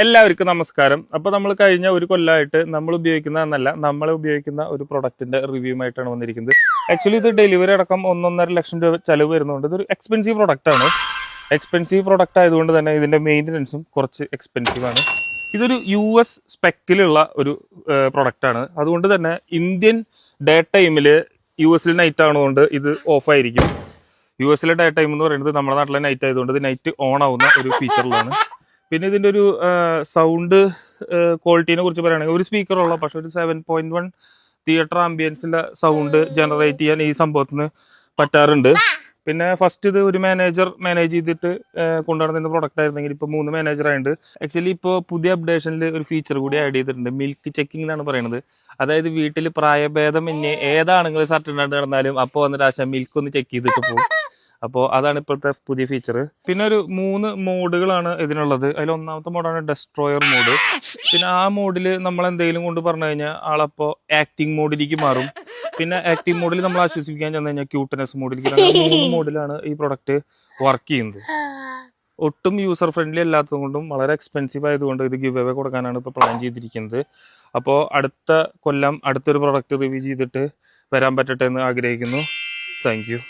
എല്ലാവർക്കും നമസ്കാരം. അപ്പോൾ നമ്മൾ കഴിഞ്ഞ ഒരു കൊല്ലമായിട്ട് നമ്മൾ ഉപയോഗിക്കുന്ന ഒരു പ്രൊഡക്റ്റിന്റെ റിവ്യൂ ആയിട്ടാണ് വന്നിരിക്കുന്നത്. ആക്ച്വലി ഇത് ഡെലിവറി അടക്കം 1.5 ലക്ഷം രൂപ ചെലവ് വരുന്നുണ്ട്. ഇതൊരു എക്സ്പെൻസീവ് പ്രൊഡക്റ്റ് ആണ്. എക്സ്പെൻസീവ് പ്രൊഡക്റ്റ് ആയതുകൊണ്ട് തന്നെ ഇതിന്റെ മെയിൻ്റനൻസും കുറച്ച് എക്സ്പെൻസീവ് ആണ്. ഇതൊരു US സ്പെക്കിലുള്ള ഒരു പ്രൊഡക്റ്റ് ആണ്. അതുകൊണ്ട് തന്നെ ഇന്ത്യൻ ഡേ ടൈമിൽ US നൈറ്റ് ആണതുകൊണ്ട് ഇത് ഓഫായിരിക്കും. US ഡേ ടൈം എന്ന് പറയുന്നത് നമ്മുടെ നാട്ടിലെ നൈറ്റ് ആയതുകൊണ്ട് ഇത് നൈറ്റ് ഓൺ ആവുന്ന ഒരു ഫീച്ചറിലാണ്. പിന്നെ ഇതിൻ്റെ ഒരു സൗണ്ട് ക്വാളിറ്റീനെ കുറിച്ച് പറയുകയാണെങ്കിൽ ഒരു സ്പീക്കറുള്ള പക്ഷെ ഒരു 7.1 തിയേറ്റർ ആംബിയൻസിൻ്റെ സൗണ്ട് ജനറേറ്റ് ചെയ്യാൻ ഈ സംഭവത്തിന് പറ്റാറുണ്ട്. പിന്നെ ഫസ്റ്റ് ഇത് ഒരു മാനേജ് ചെയ്തിട്ട് കൊണ്ടുനടന്ന പ്രൊഡക്റ്റ് ആയിരുന്നെങ്കിൽ ഇപ്പോൾ 3 മാനേജറായിട്ടുണ്ട്. ആക്ച്വലി ഇപ്പോൾ പുതിയ അപ്ഡേഷനിൽ ഒരു ഫീച്ചർ കൂടി ആഡ് ചെയ്തിട്ടുണ്ട്. മിൽക്ക് ചെക്കിംഗ് എന്നാണ് പറയുന്നത്. അതായത് വീട്ടിൽ പ്രായഭേദം ഇനി ഏതാണെങ്കിലും സർട്ടൻ നടന്നാലും അപ്പോൾ വന്നിട്ട് മിൽക്ക് ഒന്ന് ചെക്ക് ചെയ്തിട്ട് പോകും. അപ്പോൾ അതാണ് ഇപ്പോഴത്തെ പുതിയ ഫീച്ചർ. പിന്നെ ഒരു 3 മോഡുകളാണ് ഇതിനുള്ളത്. അതിൽ ഒന്നാമത്തെ മോഡാണ് ഡെസ്ട്രോയർ മോഡ്. പിന്നെ ആ മോഡിൽ നമ്മൾ എന്തെങ്കിലും കൊണ്ട് പറഞ്ഞു കഴിഞ്ഞാൽ ആളപ്പോൾ ആക്ടിങ് മോഡിലേക്ക് മാറും. പിന്നെ ആക്ടിങ് മോഡിൽ നമ്മൾ ആശ്വസിപ്പിക്കാൻ ചെന്ന് കഴിഞ്ഞാൽ ക്യൂട്ട്നെസ് മോഡിലേക്ക്. 3 മോഡിലാണ് ഈ പ്രൊഡക്റ്റ് വർക്ക് ചെയ്യുന്നത്. ഒട്ടും യൂസർ ഫ്രണ്ട്ലി അല്ലാത്തത് കൊണ്ടും വളരെ എക്സ്പെൻസീവ് ആയതുകൊണ്ട് ഇത് ഗിവ് അവേ കൊടുക്കാനാണ് ഇപ്പോൾ പ്ലാൻ ചെയ്തിരിക്കുന്നത്. അപ്പോൾ അടുത്ത കൊല്ലം അടുത്തൊരു പ്രൊഡക്റ്റ് റിവ്യൂ ചെയ്തിട്ട് വരാൻ പറ്റട്ടെ എന്ന് ആഗ്രഹിക്കുന്നു. Thank you.